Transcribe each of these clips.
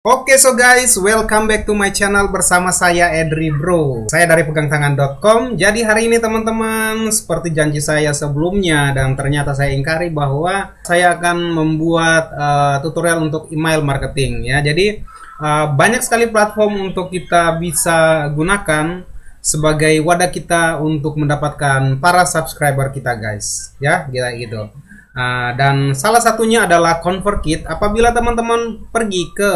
Oke, so guys, welcome back to my channel bersama saya Edri Bro. Saya dari pegangtangan.com. Jadi hari ini teman-teman, seperti janji saya sebelumnya dan ternyata saya ingkari bahwa saya akan membuat tutorial untuk email marketing ya. Jadi banyak sekali platform untuk kita bisa gunakan sebagai wadah kita untuk mendapatkan para subscriber kita guys. Ya, gitu. Dan salah satunya adalah ConvertKit. Apabila teman-teman pergi ke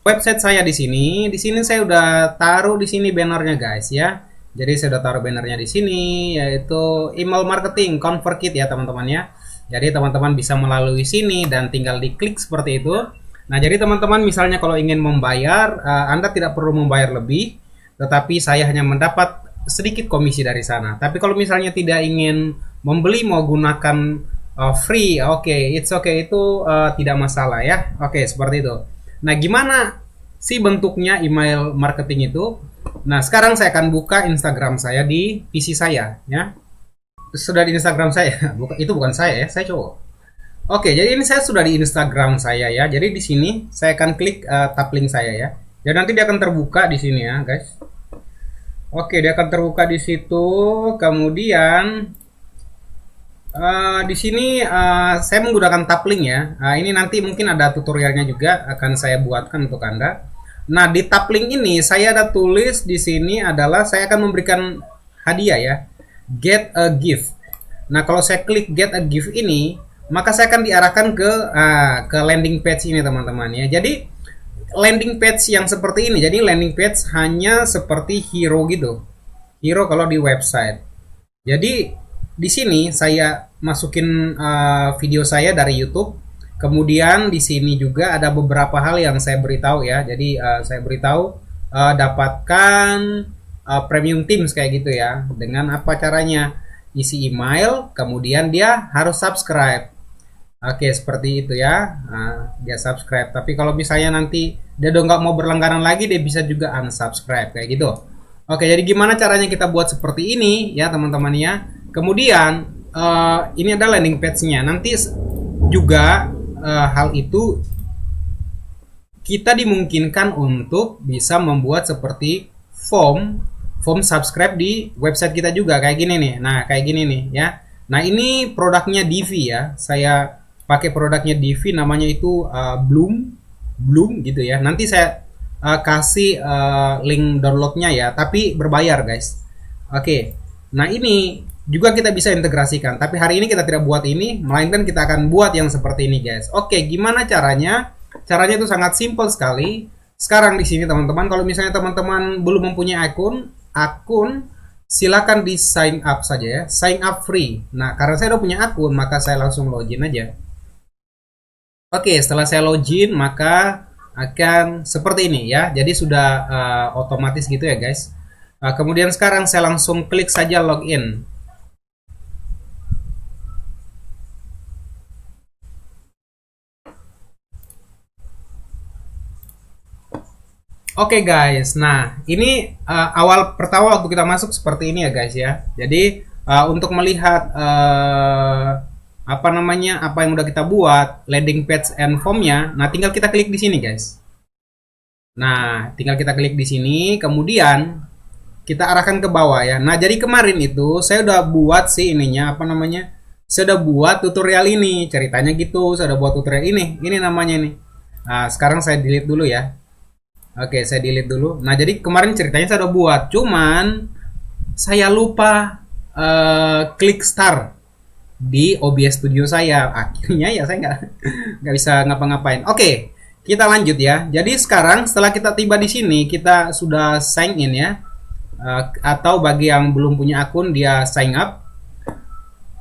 website saya di sini saya udah taruh di sini bannernya guys ya. Jadi saya udah taruh bannernya di sini, yaitu email marketing ConvertKit ya teman-teman ya. Jadi teman-teman bisa melalui sini dan tinggal diklik seperti itu. Nah, jadi teman-teman misalnya kalau ingin membayar, Anda tidak perlu membayar lebih, tetapi saya hanya mendapat sedikit komisi dari sana. Tapi kalau misalnya tidak ingin membeli, mau gunakan free, it's okay, itu tidak masalah ya. Oke, seperti itu. Nah, gimana sih bentuknya email marketing itu? Nah, sekarang saya akan buka Instagram saya di PC saya ya. Sudah di Instagram saya. Itu bukan saya ya, saya cowok. Oke, jadi ini saya sudah di Instagram saya ya. Jadi di sini saya akan klik tab link saya ya. Dan nanti dia akan terbuka di sini ya, guys. Oke, dia akan terbuka di situ. Kemudian di sini saya menggunakan tab link ya. Ini nanti mungkin ada tutorialnya juga akan saya buatkan untuk Anda. Nah, di tab link ini saya ada tulis di sini adalah saya akan memberikan hadiah ya. Get a gift. Nah, kalau saya klik get a gift ini, maka saya akan diarahkan ke landing page ini teman-teman ya. Jadi landing page yang seperti ini. Jadi landing page hanya seperti hero gitu. Hero kalau di website. Jadi di sini saya masukin video saya dari YouTube. Kemudian di sini juga ada beberapa hal yang saya beritahu ya. Jadi saya beritahu dapatkan premium teams kayak gitu ya. Dengan apa caranya? Isi email, kemudian dia harus subscribe. Oke, seperti itu ya. Dia subscribe. Tapi kalau misalnya nanti dia udah nggak mau berlangganan lagi, dia bisa juga unsubscribe kayak gitu. Oke, jadi gimana caranya kita buat seperti ini ya teman-teman ya. Kemudian ini adalah landing page-nya. Nanti juga hal itu kita dimungkinkan untuk bisa membuat seperti form subscribe di website kita juga kayak gini nih. Nah, kayak gini nih ya. Nah, ini produknya Divi ya. Saya pakai produknya Divi, namanya itu Bloom gitu ya. Nanti saya kasih link downloadnya ya, tapi berbayar guys. Oke. Nah, ini juga kita bisa integrasikan, tapi hari ini kita tidak buat ini, melainkan kita akan buat yang seperti ini guys. Oke, gimana caranya? Caranya itu sangat simpel sekali. Sekarang di sini teman-teman, kalau misalnya teman-teman belum mempunyai akun, silakan di sign up saja ya, sign up free. Nah, karena saya udah punya akun, maka saya langsung login aja. Oke, setelah saya login, maka akan seperti ini ya. Jadi sudah otomatis gitu ya guys. Kemudian sekarang saya langsung klik saja login. Oke guys, nah ini awal pertama waktu kita masuk seperti ini ya guys ya. Jadi untuk melihat apa namanya, apa yang udah kita buat, landing page and formnya, nah tinggal kita klik di sini guys. Nah, tinggal kita klik di sini, kemudian kita arahkan ke bawah ya. Nah, jadi kemarin itu saya udah buat sih ininya, apa namanya? Saya udah buat tutorial ini, ceritanya gitu. Saya udah buat tutorial ini namanya nih. Nah, sekarang saya delete dulu ya. Oke, saya delete dulu. Nah, jadi kemarin ceritanya saya udah buat, cuman saya lupa klik start di OBS Studio saya. Akhirnya ya saya nggak bisa ngapa-ngapain. Oke, kita lanjut ya. Jadi sekarang setelah kita tiba di sini, kita sudah sign in ya. Atau bagi yang belum punya akun, dia sign up.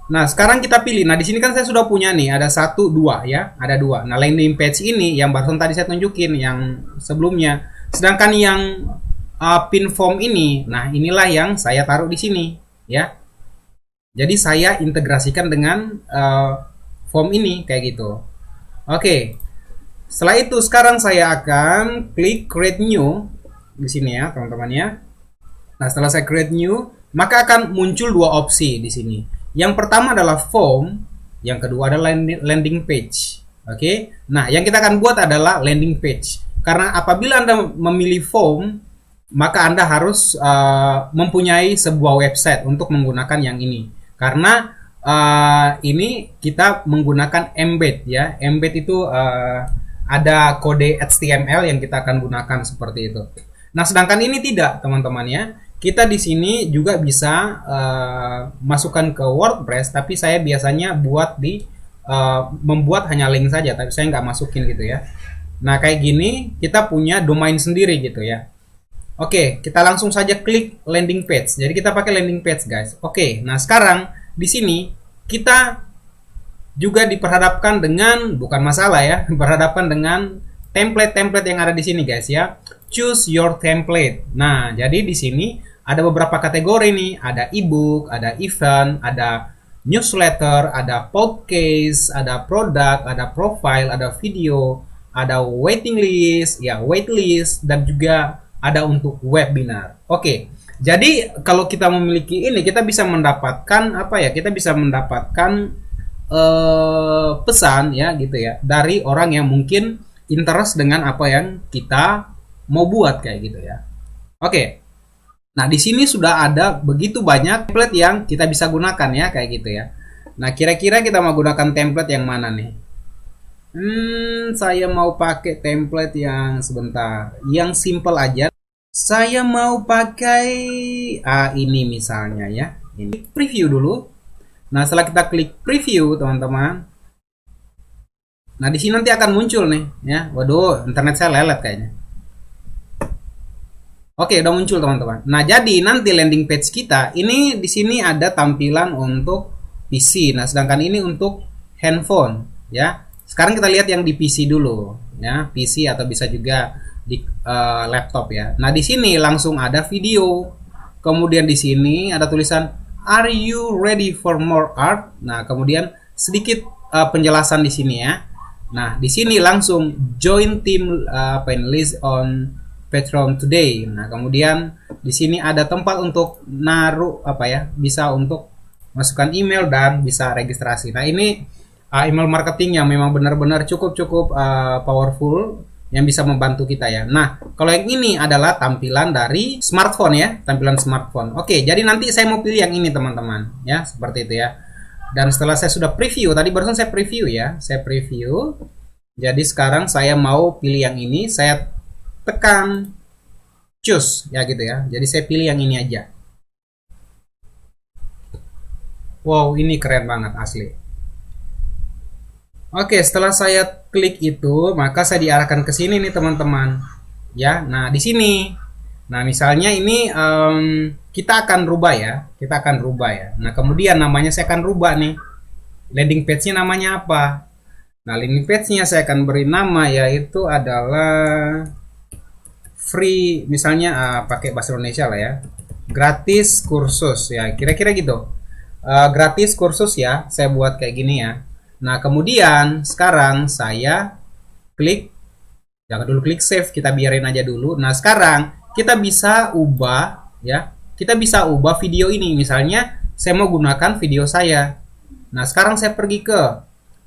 Nah, sekarang kita pilih. Nah, di sini kan saya sudah punya nih, ada 1, 2 ya, ada 2. Nah, landing page ini yang barusan tadi saya tunjukin yang sebelumnya. Sedangkan yang pin form ini, nah inilah yang saya taruh di sini ya. Jadi saya integrasikan dengan form ini kayak gitu. Oke. Setelah itu sekarang saya akan klik create new di sini ya, teman-teman ya. Nah, setelah saya create new, maka akan muncul 2 opsi di sini. Yang pertama adalah form, yang kedua adalah landing page. Oke. Nah, yang kita akan buat adalah landing page. Karena apabila Anda memilih form, maka Anda harus mempunyai sebuah website untuk menggunakan yang ini. Karena ini kita menggunakan embed ya. Embed itu ada kode HTML yang kita akan gunakan seperti itu. Nah, sedangkan ini tidak, teman-teman ya. Kita di sini juga bisa masukkan ke WordPress, tapi saya biasanya membuat hanya link saja, tapi saya nggak masukin gitu ya. Nah, kayak gini kita punya domain sendiri gitu ya. Oke, kita langsung saja klik landing page. Jadi kita pakai landing page, guys. Oke, nah sekarang di sini kita juga diperhadapkan dengan, bukan masalah ya, berhadapan dengan template-template yang ada di sini, guys ya. Choose your template. Nah, jadi di sini ada beberapa kategori nih, ada ebook, ada event, ada newsletter, ada podcast, ada produk, ada profile, ada video, ada waiting list, ya waitlist, dan juga ada untuk webinar. Oke, jadi kalau kita memiliki ini, kita bisa mendapatkan apa ya? Kita bisa mendapatkan pesan ya gitu ya dari orang yang mungkin interest dengan apa yang kita mau buat kayak gitu ya. Oke, nah di sini sudah ada begitu banyak template yang kita bisa gunakan ya kayak gitu ya. Nah kira-kira kita mau gunakan template yang mana nih? Saya mau pakai template yang sebentar, yang simple aja. Saya mau pakai ini misalnya ya. Ini preview dulu. Nah, setelah kita klik preview, teman-teman. Nah, di sini nanti akan muncul nih ya. Waduh, internet saya lelet kayaknya. Oke, udah muncul, teman-teman. Nah, jadi nanti landing page kita ini di sini ada tampilan untuk PC. Nah, sedangkan ini untuk handphone ya. Sekarang kita lihat yang di PC dulu ya, PC atau bisa juga di laptop ya. Nah, di sini langsung ada video. Kemudian di sini ada tulisan Are you ready for more art? Nah, kemudian sedikit penjelasan di sini ya. Nah, di sini langsung join team list on Patreon today. Nah, kemudian di sini ada tempat untuk naruh bisa untuk masukkan email dan bisa registrasi. Nah, ini email marketing yang memang benar-benar cukup powerful yang bisa membantu kita ya. Nah, kalau yang ini adalah tampilan dari smartphone ya, tampilan smartphone. Oke, jadi nanti saya mau pilih yang ini teman-teman ya, seperti itu ya. Dan setelah saya sudah preview, tadi barusan saya preview ya, saya preview. Jadi sekarang saya mau pilih yang ini, saya tekan choose ya gitu ya. Jadi saya pilih yang ini aja. Wow, ini keren banget asli. Oke, setelah saya klik itu, maka saya diarahkan ke sini nih teman-teman. Ya, nah di sini. Nah, misalnya ini kita akan rubah ya. Kita akan rubah ya. Nah, kemudian namanya saya akan rubah nih. Landing page-nya namanya apa? Nah, landing page-nya saya akan beri nama yaitu adalah free, misalnya pakai bahasa Indonesia lah ya. Gratis kursus ya. Kira-kira gitu. Gratis kursus ya. Saya buat kayak gini ya. Nah, kemudian sekarang saya klik, jangan dulu klik save, kita biarin aja dulu. Nah, sekarang kita bisa ubah ya. Kita bisa ubah video ini. Misalnya saya mau gunakan video saya. Nah, sekarang saya pergi ke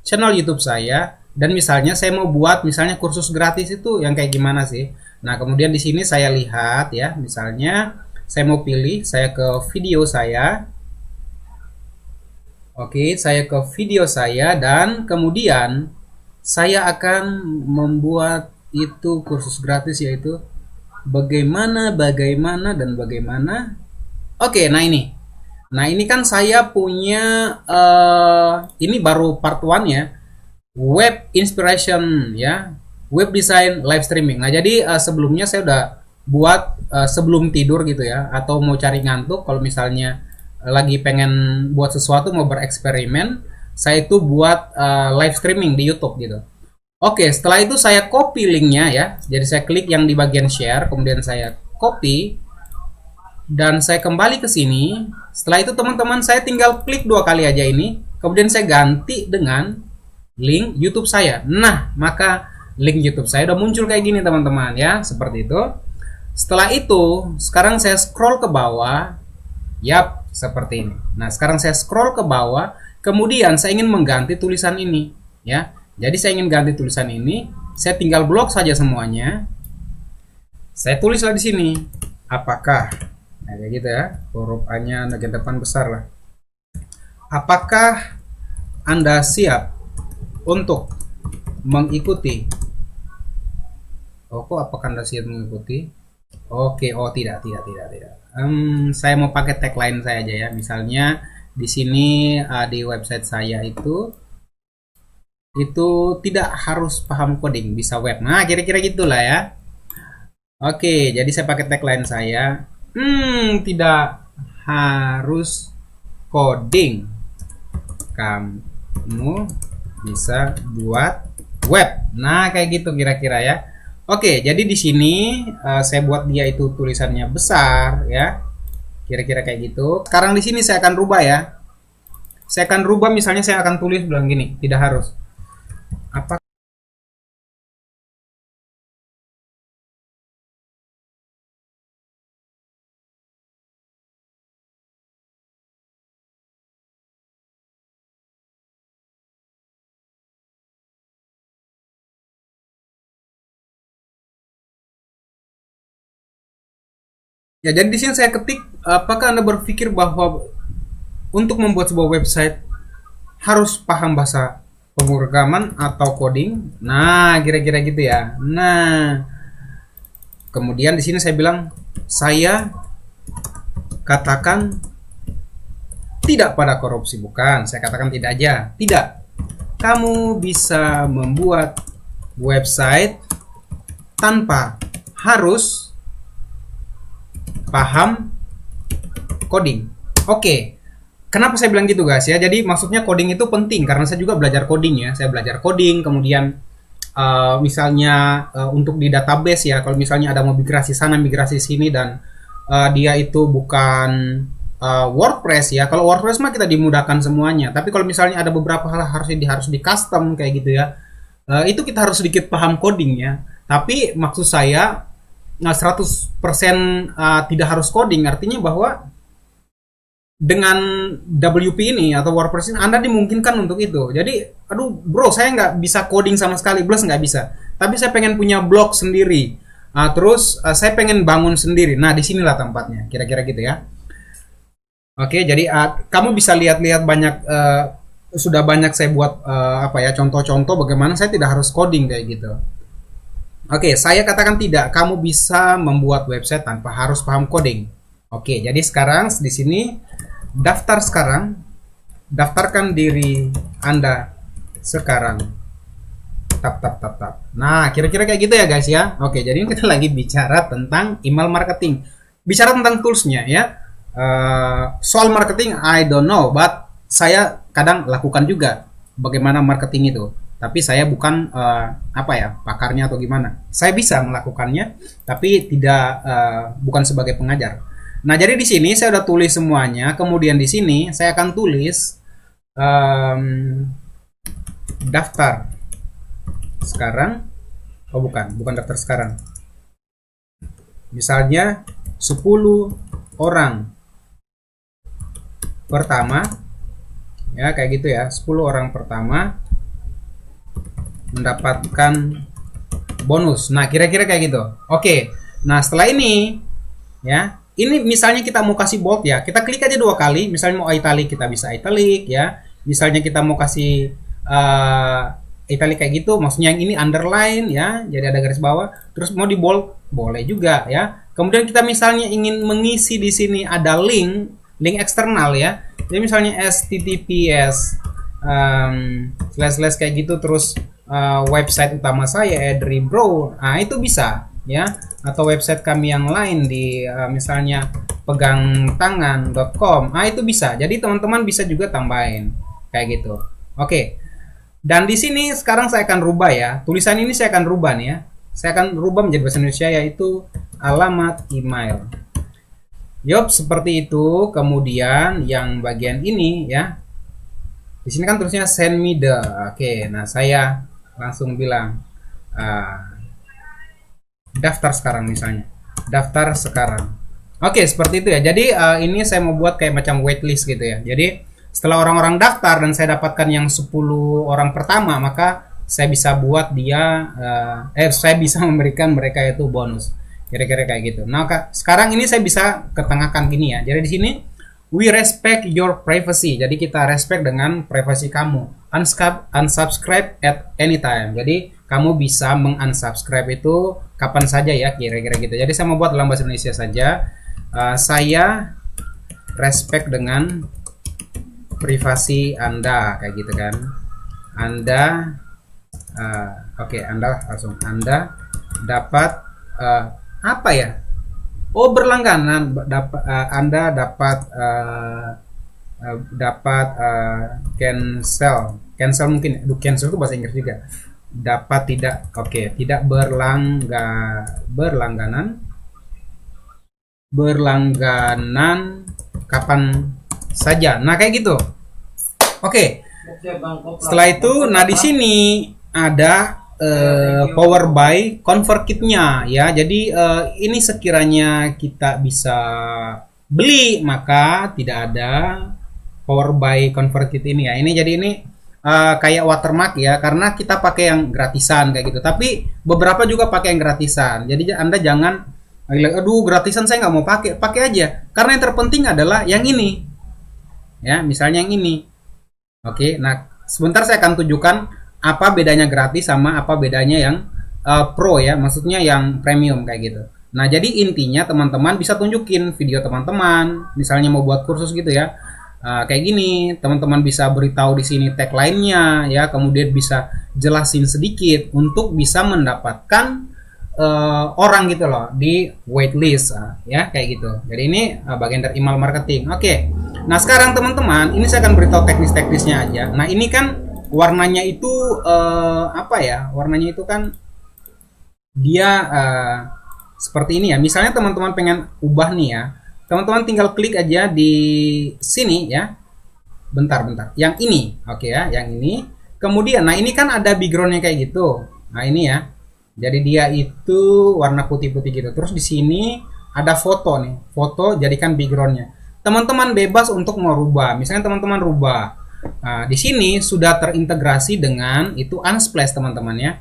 channel YouTube saya dan misalnya saya mau buat misalnya kursus gratis itu yang kayak gimana sih? Nah, kemudian di sini saya lihat ya, misalnya saya mau pilih, saya ke video saya. Oke, saya ke video saya dan kemudian saya akan membuat itu kursus gratis yaitu bagaimana. Oke, nah ini. Nah, ini kan saya punya ini baru part 1 ya. Web inspiration ya. Web design live streaming. Nah, jadi sebelumnya saya udah buat sebelum tidur gitu ya atau mau cari ngantuk kalau misalnya lagi pengen buat sesuatu mau bereksperimen, saya itu buat live streaming di YouTube gitu. Oke, setelah itu saya copy linknya ya. Jadi saya klik yang di bagian share, kemudian saya copy dan saya kembali ke sini. Setelah itu teman-teman saya tinggal klik 2 kali aja ini, kemudian saya ganti dengan link YouTube saya. Nah, maka link YouTube saya udah muncul kayak gini teman-teman ya, seperti itu. Setelah itu, sekarang saya scroll ke bawah. Yap, seperti ini. Nah, sekarang saya scroll ke bawah, kemudian saya ingin mengganti tulisan ini, ya. Jadi saya ingin ganti tulisan ini, saya tinggal blok saja semuanya. Saya tulislah di sini, apakah, nah kayak gitu ya, huruf A-nya bagian depan besar lah. Apakah Anda siap untuk mengikuti? Oh, kok apakah Anda siap mengikuti? Oke, oh tidak. Saya mau pakai tagline saya aja ya. Misalnya di sini di website saya itu tidak harus paham coding, bisa web. Nah, kira-kira gitulah ya. Oke, jadi saya pakai tagline saya. Tidak harus coding. Kamu bisa buat web. Nah, kayak gitu kira-kira ya. Oke, jadi di sini saya buat dia itu tulisannya besar ya. Kira-kira kayak gitu. Sekarang di sini saya akan rubah ya. Saya akan rubah, misalnya saya akan tulis bilang gini, tidak harus. Apa? Ya, jadi di sini saya ketik, apakah Anda berpikir bahwa untuk membuat sebuah website harus paham bahasa pemrograman atau coding? Nah, kira-kira gitu ya. Nah, kemudian di sini saya bilang, saya katakan tidak pada korupsi. Bukan, saya katakan tidak aja. Tidak. Kamu bisa membuat website tanpa harus paham coding. Oke. Kenapa saya bilang gitu guys ya? Jadi maksudnya coding itu penting karena saya juga belajar coding ya. Saya belajar coding, kemudian misalnya untuk di database ya. Kalau misalnya ada mau migrasi sana, migrasi sini dan dia itu bukan WordPress ya. Kalau WordPress mah kita dimudahkan semuanya. Tapi kalau misalnya ada beberapa hal harus di custom kayak gitu ya. Itu kita harus sedikit paham coding ya. Tapi maksud saya 100% tidak harus coding, artinya bahwa dengan WP ini atau WordPress ini Anda dimungkinkan untuk itu. Jadi, aduh bro, saya nggak bisa coding sama sekali, plus nggak bisa. Tapi saya pengen punya blog sendiri. Terus saya pengen bangun sendiri. Nah, disinilah tempatnya, kira-kira gitu ya. Oke, jadi kamu bisa lihat-lihat banyak, sudah banyak saya buat apa ya, contoh-contoh bagaimana saya tidak harus coding kayak gitu. Oke, saya katakan tidak. Kamu bisa membuat website tanpa harus paham coding. Oke, jadi sekarang di sini daftar sekarang. Daftarkan diri Anda sekarang. Tap. Nah, kira-kira kayak gitu ya guys ya. Oke, jadi kita lagi bicara tentang email marketing. Bicara tentang toolsnya ya. Soal marketing, I don't know, but saya kadang lakukan juga bagaimana marketing itu. Tapi saya bukan apa ya, pakarnya atau gimana. Saya bisa melakukannya, tapi tidak bukan sebagai pengajar. Nah, jadi di sini saya udah tulis semuanya. Kemudian di sini saya akan tulis daftar sekarang. Oh, bukan daftar sekarang. Misalnya 10 orang pertama. Ya, kayak gitu ya. 10 orang pertama mendapatkan bonus. Nah, kira-kira kayak gitu. Oke. Nah, setelah ini ya, ini misalnya kita mau kasih bold ya, kita klik aja 2 kali. Misalnya mau italic, kita bisa italic ya. Misalnya kita mau kasih italic kayak gitu, maksudnya yang ini underline ya, jadi ada garis bawah. Terus mau di bold boleh juga ya. Kemudian kita misalnya ingin mengisi di sini ada link eksternal ya. Jadi misalnya https / kayak gitu, terus website utama saya Edribro, nah itu bisa ya, atau website kami yang lain di misalnya pegangtangan.com, nah itu bisa. Jadi teman-teman bisa juga tambahin kayak gitu. Oke, dan di sini sekarang saya akan rubah ya, tulisan ini saya akan rubah nih ya, saya akan rubah menjadi bahasa Indonesia, yaitu alamat email. Yup, seperti itu. Kemudian yang bagian ini ya, di sini kan tulisnya send me the. Oke, nah saya langsung bilang daftar sekarang misalnya. Daftar sekarang. Oke, seperti itu ya. Jadi ini saya mau buat kayak macam waitlist gitu ya. Jadi setelah orang-orang daftar dan saya dapatkan yang 10 orang pertama, maka saya bisa buat dia saya bisa memberikan mereka itu bonus. Kira-kira kayak gitu. Nah, sekarang ini saya bisa ketengahkan gini ya. Jadi di sini we respect your privacy. Jadi kita respect dengan privasi kamu. Unsubscribe at any time. Jadi kamu bisa mengunsubscribe itu kapan saja ya, kira-kira gitu. Jadi saya mau buat dalam bahasa Indonesia saja. Saya respect dengan privasi Anda, kayak gitu kan. Anda oke, Anda langsung Anda dapat apa ya? Oh, berlangganan Anda dapat cancel mungkin. Cancel itu bahasa Inggris juga. Dapat tidak tidak berlangganan kapan saja. Nah, kayak gitu. Oke. Setelah itu, nah di sini ada power by ConvertKit-nya ya. Jadi ini sekiranya kita bisa beli, maka tidak ada power by ConvertKit ini ya. Ini jadi ini kayak watermark ya, karena kita pakai yang gratisan kayak gitu. Tapi beberapa juga pakai yang gratisan. Jadi Anda jangan aduh gratisan saya nggak mau pakai aja. Karena yang terpenting adalah yang ini. Ya, misalnya yang ini. Oke, nah sebentar saya akan tunjukkan apa bedanya gratis sama apa bedanya yang pro ya, maksudnya yang premium kayak gitu. Nah, jadi intinya teman-teman bisa tunjukin video teman-teman, misalnya mau buat kursus gitu ya. Kayak gini, teman-teman bisa beritahu di sini tagline-nya ya, kemudian bisa jelasin sedikit untuk bisa mendapatkan orang gitu loh di waitlist ya, kayak gitu. Jadi ini bagian dari email marketing. Oke. Nah, sekarang teman-teman, ini saya akan beritahu teknis-teknisnya aja. Nah, ini kan warnanya itu apa ya? Warnanya itu kan dia seperti ini ya. Misalnya teman-teman pengen ubah nih ya. Teman-teman tinggal klik aja di sini ya. Bentar. Yang ini. Oke ya, yang ini. Kemudian, nah ini kan ada backgroundnya kayak gitu. Nah, ini ya. Jadi dia itu warna putih-putih gitu. Terus di sini ada foto nih. Foto jadikan backgroundnya. Teman-teman bebas untuk merubah. Misalnya teman-teman rubah. Nah, di sini sudah terintegrasi dengan itu Unsplash teman-teman ya.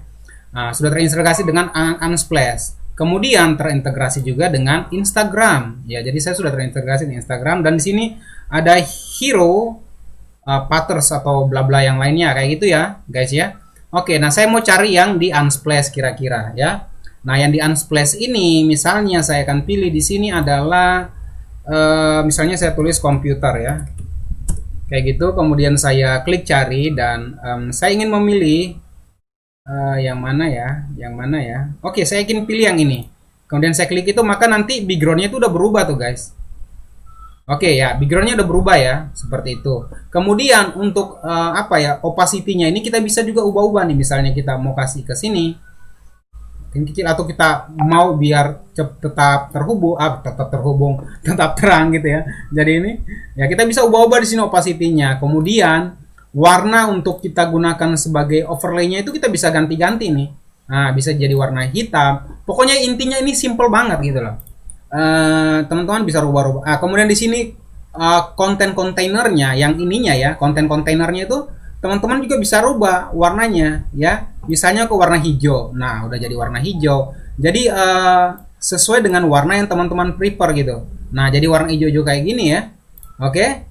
Nah, sudah terintegrasi dengan Unsplash. Kemudian terintegrasi juga dengan Instagram. Ya, jadi saya sudah terintegrasi di Instagram dan di sini ada hero patterns atau bla bla yang lainnya kayak gitu ya, guys ya. Oke, nah saya mau cari yang di Unsplash kira-kira ya. Nah, yang di Unsplash ini misalnya saya akan pilih di sini adalah misalnya saya tulis komputer ya. Kayak gitu, kemudian saya klik cari dan saya ingin memilih yang mana ya. Oke, saya ingin pilih yang ini. Kemudian saya klik itu, maka nanti backgroundnya itu udah berubah tuh guys. Oke ya, backgroundnya udah berubah ya, seperti itu. Kemudian untuk apa ya, opacity-nya ini kita bisa juga ubah-ubah nih. Misalnya kita mau kasih ke sini kecil, atau kita mau biar tetap terang gitu ya. Jadi ini ya kita bisa ubah-ubah di sini opacity-nya. Kemudian warna untuk kita gunakan sebagai overlay-nya itu kita bisa ganti-ganti nih. Nah, bisa jadi warna hitam. Pokoknya intinya ini simple banget gitu loh. Teman-teman bisa rubah-rubah. Kemudian di sini konten kontainernya yang ininya ya, konten kontainernya itu teman-teman juga bisa rubah warnanya ya. Misalnya ke warna hijau. Nah, udah jadi warna hijau. Jadi sesuai dengan warna yang teman-teman prefer gitu. Nah, jadi warna hijau kayak gini ya. Oke.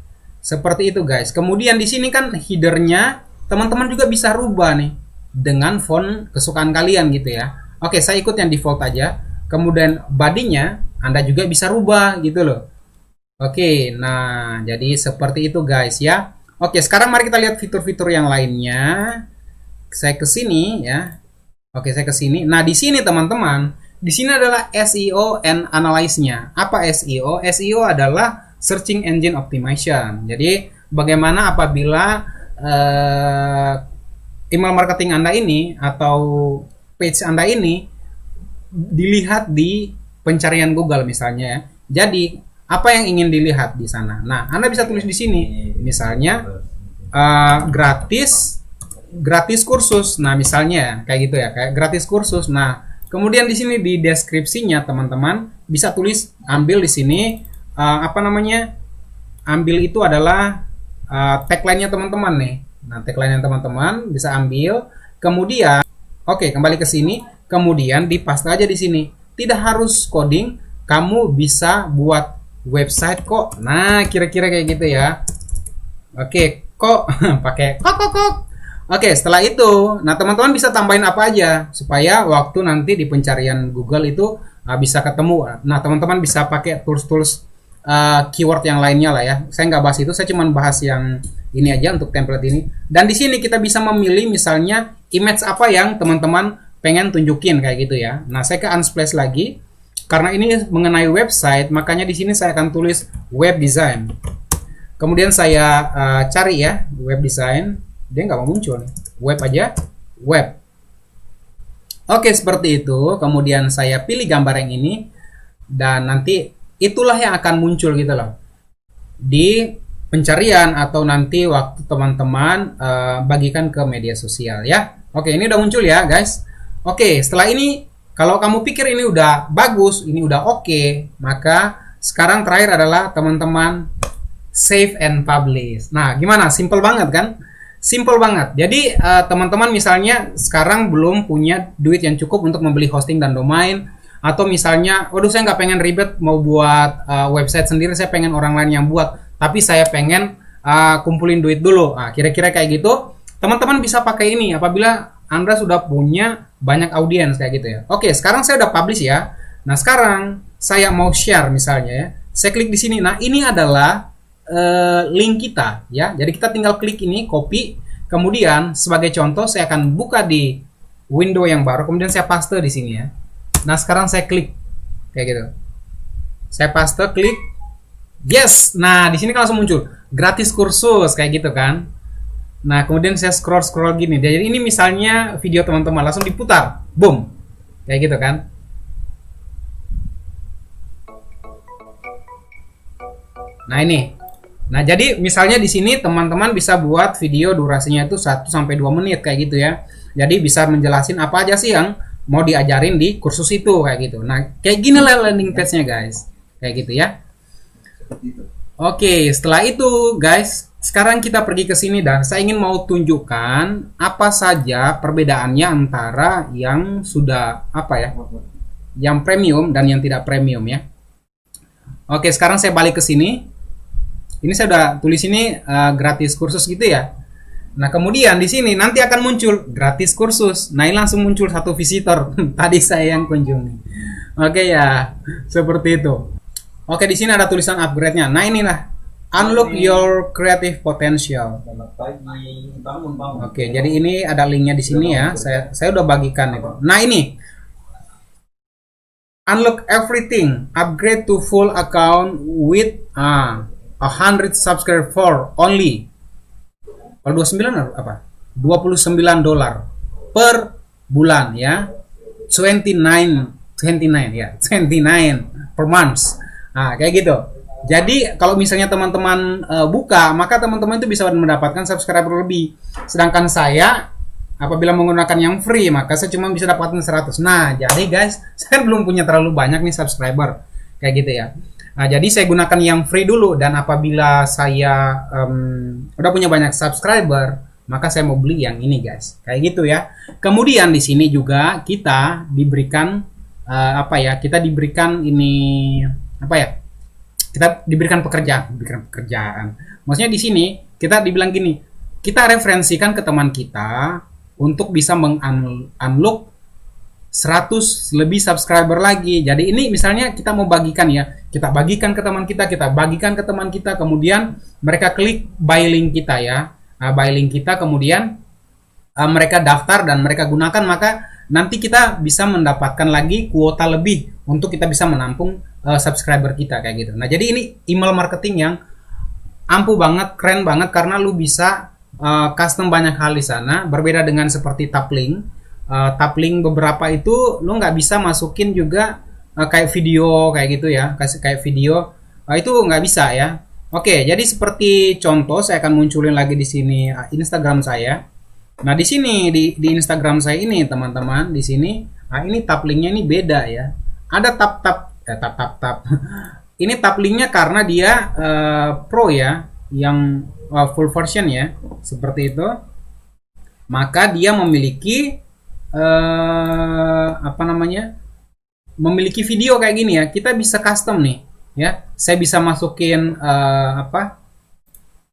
Seperti itu guys. Kemudian di sini kan headernya teman-teman juga bisa rubah nih dengan font kesukaan kalian gitu ya. Oke, saya ikut yang default aja. Kemudian bodinya Anda juga bisa rubah gitu loh. Oke, nah jadi seperti itu guys ya. Oke, sekarang mari kita lihat fitur-fitur yang lainnya. Saya ke sini ya. Oke, saya ke sini. Nah, di sini teman-teman, di sini adalah SEO and Analyze-nya. Apa SEO? SEO adalah Searching Engine Optimization. Jadi, bagaimana apabila email marketing Anda ini atau page Anda ini dilihat di pencarian Google misalnya ya. Jadi, apa yang ingin dilihat di sana? Nah, Anda bisa tulis di sini. Misalnya gratis kursus. Nah, misalnya kayak gitu ya, kayak gratis kursus. Nah, kemudian di sini di deskripsinya teman-teman bisa tulis, ambil di sini ambil itu adalah tagline-nya teman-teman nih. Nah, tagline-nya teman-teman bisa ambil. Kemudian oke, kembali ke sini, kemudian dipaste aja di sini. tidak harus coding, kamu bisa buat website kok. Nah, kira-kira kayak gitu ya. Oke, kok pakai kok. Oke, setelah itu, nah teman-teman bisa tambahin apa aja supaya waktu nanti di pencarian Google itu bisa ketemu. Nah, teman-teman bisa pakai tools-tools keyword yang lainnya lah ya. Saya nggak bahas itu, saya cuma bahas yang ini aja untuk template ini. Dan di sini kita bisa memilih misalnya image apa yang teman-teman pengen tunjukin kayak gitu ya. Nah, saya ke Unsplash lagi. Karena ini mengenai website, makanya di sini saya akan tulis web design. Kemudian saya cari ya web design. Dia nggak mau muncul nih. Web aja, web. Oke, seperti itu. Kemudian saya pilih gambar yang ini dan nanti itulah yang akan muncul gitu loh di pencarian atau nanti waktu teman-teman bagikan ke media sosial ya. Oke, ini udah muncul ya guys. Oke, setelah ini kalau kamu pikir ini udah bagus, ini udah oke, maka sekarang terakhir adalah teman-teman save and publish. Nah, gimana? Simple banget kan? Simple banget. Jadi teman-teman misalnya sekarang belum punya duit yang cukup untuk membeli hosting dan domain, atau misalnya, waduh saya nggak pengen ribet mau buat website sendiri, saya pengen orang lain yang buat, tapi saya pengen kumpulin duit dulu. Nah, kira-kira kayak gitu, teman-teman bisa pakai ini apabila Anda sudah punya banyak audiens kayak gitu ya. Oke, sekarang saya udah publish ya. Nah, sekarang saya mau share misalnya ya. Saya klik di sini. Nah, ini adalah link kita ya. Jadi kita tinggal klik ini, copy. Kemudian sebagai contoh saya akan buka di window yang baru. Kemudian saya paste di sini ya. Nah, sekarang saya klik kayak gitu. Saya paste, klik. Yes. Nah, di sini kan langsung muncul gratis kursus kayak gitu kan. Nah, kemudian saya scroll gini. Jadi ini misalnya video teman-teman langsung diputar. Boom. Kayak gitu kan. Nah, ini. Nah, jadi misalnya di sini teman-teman bisa buat video durasinya itu 1 sampai 2 menit kayak gitu ya. Jadi bisa menjelasin apa aja sih yang mau diajarin di kursus itu kayak gitu. Nah, kayak gini lah landing page-nya guys. Kayak gitu ya. Oke, setelah itu guys, sekarang kita pergi ke sini dan saya ingin mau tunjukkan apa saja perbedaannya antara yang sudah apa ya? Yang premium dan yang tidak premium ya. Oke, sekarang saya balik ke sini. Ini saya udah tulis ini gratis kursus gitu ya. Nah, kemudian di sini nanti akan muncul gratis kursus. Nah, ini langsung muncul satu visitor. Tadi saya yang kunjungi. Oke ya, seperti itu. Oke, di sini ada tulisan upgrade-nya. Nah, inilah unlock your creative potential. Oke, jadi ini ada linknya di sini ya. Saya udah bagikan itu. Nah, ini unlock everything, upgrade to full account with 100 subscriber for only. Kalau 29 apa? $29 per bulan ya. 29 ya. 29 per month. Nah, kayak gitu. Jadi kalau misalnya teman-teman buka, maka teman-teman itu bisa mendapatkan subscriber lebih. Sedangkan saya apabila menggunakan yang free, maka saya cuma bisa dapatkan 100. Nah, jadi guys, saya belum punya terlalu banyak nih subscriber. Kayak gitu ya. Nah, jadi saya gunakan yang free dulu, dan apabila saya udah punya banyak subscriber, maka saya mau beli yang ini guys. Kayak gitu ya. Kemudian di sini juga kita diberikan kita diberikan ini kita diberikan pekerjaan. Maksudnya di sini kita dibilang gini, kita referensikan ke teman kita untuk bisa meng-unlock 100 lebih subscriber lagi. Jadi ini misalnya kita mau bagikan ya, kita bagikan ke teman kita, kemudian mereka klik buy link kita ya. Nah, buy link kita, kemudian mereka daftar dan mereka gunakan, maka nanti kita bisa mendapatkan lagi kuota lebih untuk kita bisa menampung subscriber kita kayak gitu. Nah, jadi ini email marketing yang ampuh banget, keren banget, karena lu bisa custom banyak hal di sana, berbeda dengan seperti Taplink. Taplink beberapa itu lu nggak bisa masukin juga kayak video kayak gitu ya, kayak video itu nggak bisa ya. Oke, jadi seperti contoh saya akan munculin lagi di sini Instagram saya. Nah, di sini di Instagram saya ini teman-teman, di sini ini taplinknya ini beda ya. Ada tap. Ini taplinknya karena dia pro ya, yang full version ya, seperti itu. Maka dia memiliki memiliki video kayak gini ya, kita bisa custom nih ya. Saya bisa masukin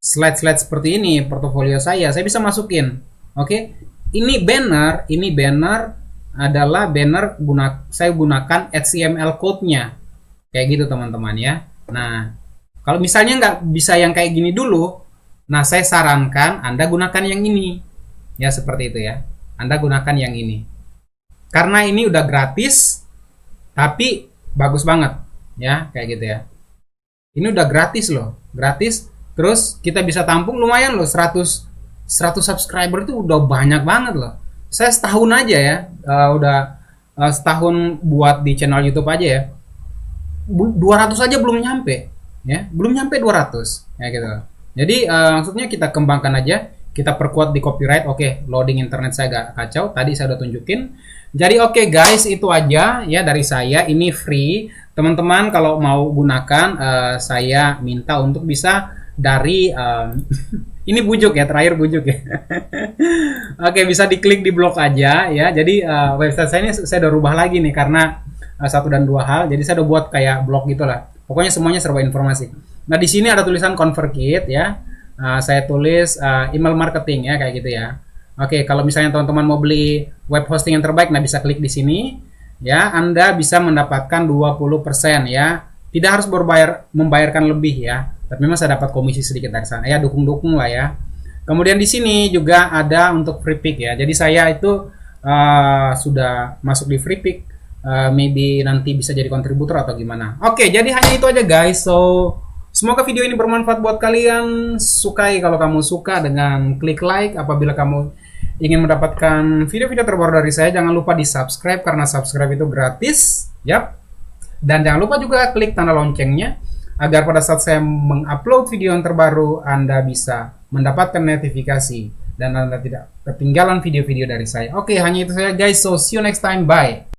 slide-slide seperti ini, portofolio saya bisa masukin. Oke. Ini banner adalah banner saya gunakan HTML code-nya. Kayak gitu teman-teman ya. Nah, kalau misalnya nggak bisa yang kayak gini dulu, nah saya sarankan Anda gunakan yang ini. Ya seperti itu ya. Anda gunakan yang ini. Karena ini udah gratis, tapi bagus banget ya, kayak gitu ya. Ini udah gratis loh, gratis. Terus kita bisa tampung lumayan loh, 100 subscriber itu udah banyak banget loh. Saya setahun aja ya, setahun buat di channel YouTube aja ya. 200 aja belum nyampe ya, belum nyampe 200 ya gitu. Jadi maksudnya kita kembangkan aja, kita perkuat di copyright. Oke, loading internet saya agak kacau, tadi saya udah tunjukin. Jadi oke guys, itu aja ya dari saya. Ini free. Teman-teman kalau mau gunakan, saya minta untuk bisa dari ini bujuk ya, terakhir bujuk ya. Oke, bisa diklik di blog aja ya. Jadi website saya ini saya udah rubah lagi nih karena satu dan dua hal. Jadi saya udah buat kayak blog gitulah. Pokoknya semuanya serba informasi. Nah, di sini ada tulisan ConvertKit ya. Saya tulis email marketing ya, kayak gitu ya. Oke, kalau misalnya teman-teman mau beli web hosting yang terbaik, nah bisa klik di sini. Ya, Anda bisa mendapatkan 20% ya. Tidak harus membayarkan lebih ya. Tapi memang saya dapat komisi sedikit dari sana. Ya, dukung-dukung lah ya. Kemudian di sini juga ada untuk free pick ya. Jadi saya itu sudah masuk di free pick. Maybe nanti bisa jadi kontributor atau gimana. Oke, jadi hanya itu aja guys. So, semoga video ini bermanfaat buat kalian. Sukai kalau kamu suka dengan klik like. Apabila kamu ingin mendapatkan video-video terbaru dari saya, jangan lupa di subscribe karena subscribe itu gratis. Yap. Dan jangan lupa juga klik tanda loncengnya agar pada saat saya mengupload video yang terbaru, Anda bisa mendapatkan notifikasi dan Anda tidak ketinggalan video-video dari saya. Oke, hanya itu saja guys. So, see you next time. Bye.